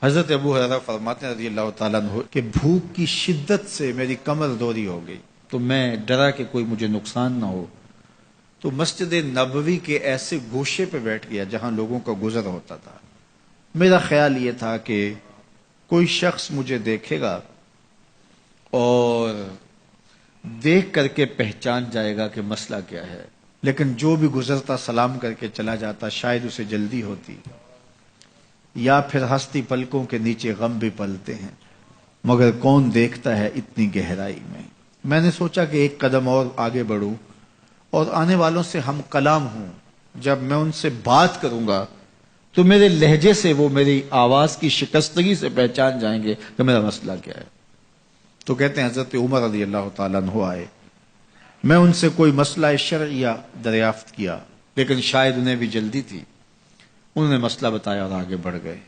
حضرت ابو ہریرہ فرماتے ہیں رضی اللہ تعالیٰ عنہ کہ بھوک کی شدت سے میری کمر دوری ہو گئی، تو میں ڈرا کہ کوئی مجھے نقصان نہ ہو، تو مسجد نبوی کے ایسے گوشے پہ بیٹھ گیا جہاں لوگوں کا گزر ہوتا تھا۔ میرا خیال یہ تھا کہ کوئی شخص مجھے دیکھے گا اور دیکھ کر کے پہچان جائے گا کہ مسئلہ کیا ہے، لیکن جو بھی گزرتا سلام کر کے چلا جاتا، شاید اسے جلدی ہوتی، یا پھر ہستی پلکوں کے نیچے غم بھی پلتے ہیں، مگر کون دیکھتا ہے اتنی گہرائی میں۔ میں نے سوچا کہ ایک قدم اور آگے بڑھوں اور آنے والوں سے ہم کلام ہوں، جب میں ان سے بات کروں گا تو میرے لہجے سے وہ میری آواز کی شکستگی سے پہچان جائیں گے کہ میرا مسئلہ کیا ہے۔ تو کہتے ہیں حضرت عمر رضی اللہ تعالیٰ عنہ آئے، میں ان سے کوئی مسئلہ شرعیہ دریافت کیا، لیکن شاید انہیں بھی جلدی تھی، انہوں نے مسئلہ بتایا اور آگے بڑھ گئے۔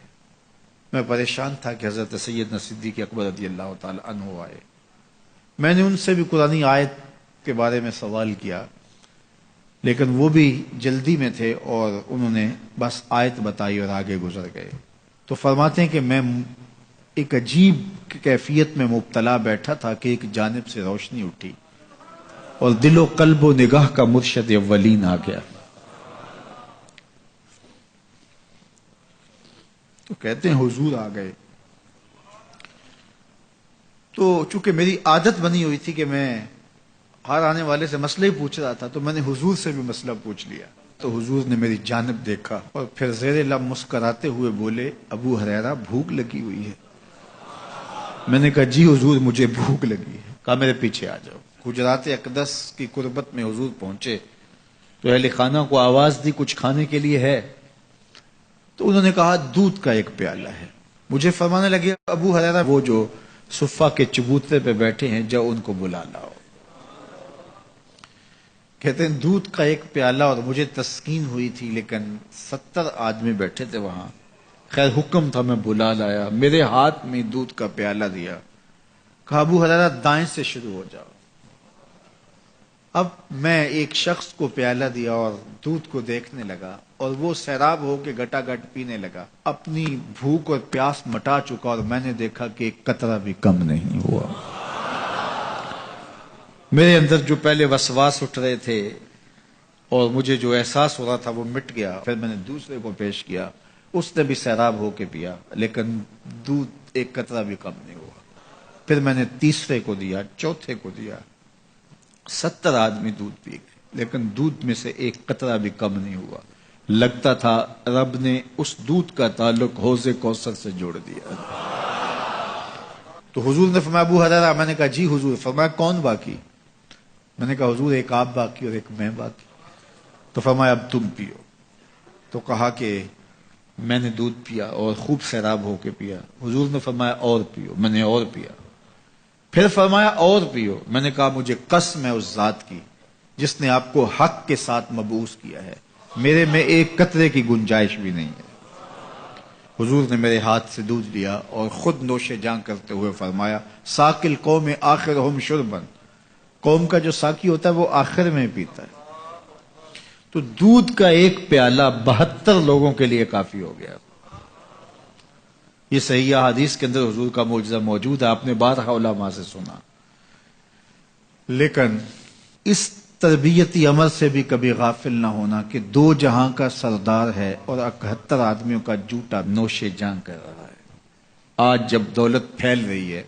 میں پریشان تھا کہ حضرت سیدنا صدیق اکبر رضی اللہ تعالیٰ عنہ آئے۔ میں نے ان سے بھی قرآنی آیت کے بارے میں سوال کیا، لیکن وہ بھی جلدی میں تھے اور انہوں نے بس آیت بتائی اور آگے گزر گئے۔ تو فرماتے ہیں کہ میں ایک عجیب کیفیت میں مبتلا بیٹھا تھا کہ ایک جانب سے روشنی اٹھی اور دل و قلب و نگاہ کا مرشد اولین آ گیا۔ تو کہتے ہیں حضور آ گئے، تو چونکہ میری عادت بنی ہوئی تھی کہ میں ہر آنے والے سے مسئلہ ہی پوچھ رہا تھا، تو میں نے حضور سے بھی مسئلہ پوچھ لیا۔ تو حضور نے میری جانب دیکھا اور پھر زیر لب مسکراتے ہوئے بولے، ابو ہریرہ بھوک لگی ہوئی ہے؟ میں نے کہا جی حضور مجھے بھوک لگی ہے۔ کہا میرے پیچھے آ جاؤ۔ حجرات اقدس کی قربت میں حضور پہنچے تو اہل خانہ کو آواز دی کچھ کھانے کے لیے ہے؟ تو انہوں نے کہا دودھ کا ایک پیالہ ہے۔ مجھے فرمانے لگے ابو ہریرہ وہ جو صفہ کے چبوترے پہ بیٹھے ہیں جاؤ ان کو بلا لاؤ۔ کہتے ہیں دودھ کا ایک پیالہ، اور مجھے تسکین ہوئی تھی لیکن 70 آدمی بیٹھے تھے وہاں۔ خیر حکم تھا، میں بلا لایا، میرے ہاتھ میں دودھ کا پیالہ دیا، کہا ابو ہریرہ دائیں سے شروع ہو جاؤ۔ اب میں ایک شخص کو پیالہ دیا اور دودھ کو دیکھنے لگا، اور وہ سیراب ہو کے گٹا گٹ پینے لگا، اپنی بھوک اور پیاس مٹا چکا، اور میں نے دیکھا کہ ایک قطرہ بھی کم نہیں ہوا۔ میرے اندر جو پہلے وسواس اٹھ رہے تھے اور مجھے جو احساس ہو رہا تھا وہ مٹ گیا۔ پھر میں نے دوسرے کو پیش کیا، اس نے بھی سیراب ہو کے پیا، لیکن دودھ ایک قطرہ بھی کم نہیں ہوا۔ پھر میں نے تیسرے کو دیا، چوتھے کو دیا، 70 آدمی دودھ پی گئے، لیکن دودھ میں سے ایک قطرہ بھی کم نہیں ہوا۔ لگتا تھا رب نے اس دودھ کا تعلق حوض کوثر سے جوڑ دیا۔ تو حضور نے فرمایا ابو ہریرہ، میں نے کہا جی حضور۔ فرمایا کون باقی؟ میں نے کہا حضور ایک آپ باقی اور ایک میں باقی۔ تو فرمایا اب تم پیو۔ تو کہا کہ میں نے دودھ پیا اور خوب سیراب ہو کے پیا۔ حضور نے فرمایا اور پیو، میں نے اور پیا۔ پھر فرمایا اور پیو۔ میں نے کہا مجھے قسم ہے اس ذات کی جس نے آپ کو حق کے ساتھ مبعوث کیا ہے، میرے میں ایک قطرے کی گنجائش بھی نہیں ہے۔ حضور نے میرے ہاتھ سے دودھ لیا اور خود نوش جاں کرتے ہوئے فرمایا ساقی القوم آخرہم شربا، قوم کا جو ساقی ہوتا ہے وہ آخر میں پیتا ہے۔ تو دودھ کا ایک پیالہ 72 لوگوں کے لیے کافی ہو گیا۔ یہ صحیح حدیث کے اندر حضور کا معجزہ موجود ہے، آپ نے بارہا علماء سے سنا۔ لیکن اس تربیتی عمل سے بھی کبھی غافل نہ ہونا کہ 2 جہاں کا سردار ہے اور 71 آدمیوں کا جوٹا نوش جاں کر رہا ہے۔ آج جب دولت پھیل رہی ہے،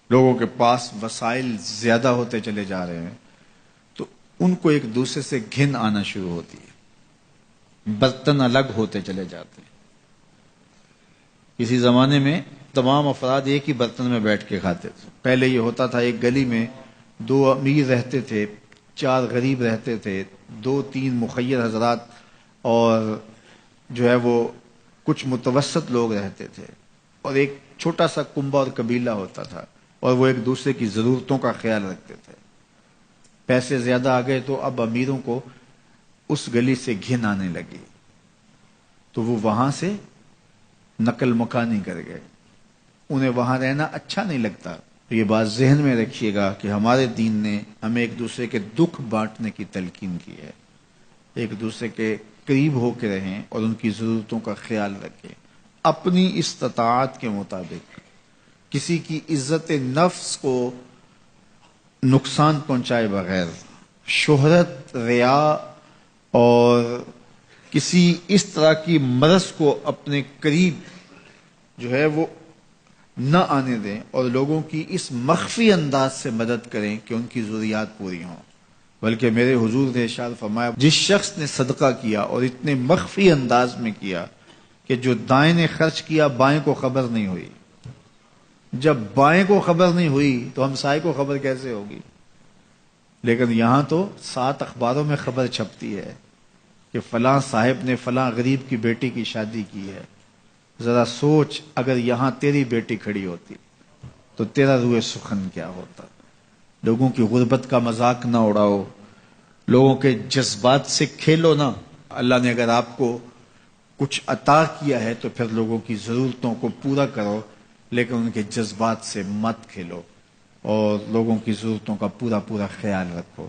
لوگوں کے پاس وسائل زیادہ ہوتے چلے جا رہے ہیں، تو ان کو ایک دوسرے سے گھن آنا شروع ہوتی ہے، برتن الگ ہوتے چلے جاتے ہیں۔ کسی زمانے میں تمام افراد ایک ہی برتن میں بیٹھ کے کھاتے تھے۔ پہلے یہ ہوتا تھا ایک گلی میں 2 امیر رہتے تھے، 4 غریب رہتے تھے، 2-3 مخیر حضرات اور جو ہے وہ کچھ متوسط لوگ رہتے تھے، اور ایک چھوٹا سا کنبہ اور قبیلہ ہوتا تھا، اور وہ ایک دوسرے کی ضرورتوں کا خیال رکھتے تھے۔ پیسے زیادہ آ گئے تو اب امیروں کو اس گلی سے گھن آنے لگی، تو وہ وہاں سے نقل مکانی کر گئے، انہیں وہاں رہنا اچھا نہیں لگتا۔ یہ بات ذہن میں رکھیے گا کہ ہمارے دین نے ہمیں ایک دوسرے کے دکھ بانٹنے کی تلقین کی ہے، ایک دوسرے کے قریب ہو کے رہیں اور ان کی ضرورتوں کا خیال رکھیں۔ اپنی استطاعت کے مطابق کسی کی عزت نفس کو نقصان پہنچائے بغیر شہرت، ریا اور کسی اس طرح کی مرض کو اپنے قریب جو ہے وہ نہ آنے دیں، اور لوگوں کی اس مخفی انداز سے مدد کریں کہ ان کی ضروریات پوری ہوں۔ بلکہ میرے حضور نے ارشاد فرمایا، جس شخص نے صدقہ کیا اور اتنے مخفی انداز میں کیا کہ جو دائیں نے خرچ کیا بائیں کو خبر نہیں ہوئی، جب بائیں کو خبر نہیں ہوئی تو ہمسائے کو خبر کیسے ہوگی؟ لیکن یہاں تو 7 اخباروں میں خبر چھپتی ہے کہ فلاں صاحب نے فلاں غریب کی بیٹی کی شادی کی ہے۔ ذرا سوچ، اگر یہاں تیری بیٹی کھڑی ہوتی تو تیرا روح سخن کیا ہوتا؟ لوگوں کی غربت کا مذاق نہ اڑاؤ، لوگوں کے جذبات سے کھیلو نہ۔ اللہ نے اگر آپ کو کچھ عطا کیا ہے تو پھر لوگوں کی ضرورتوں کو پورا کرو، لیکن ان کے جذبات سے مت کھیلو اور لوگوں کی ضرورتوں کا پورا خیال رکھو۔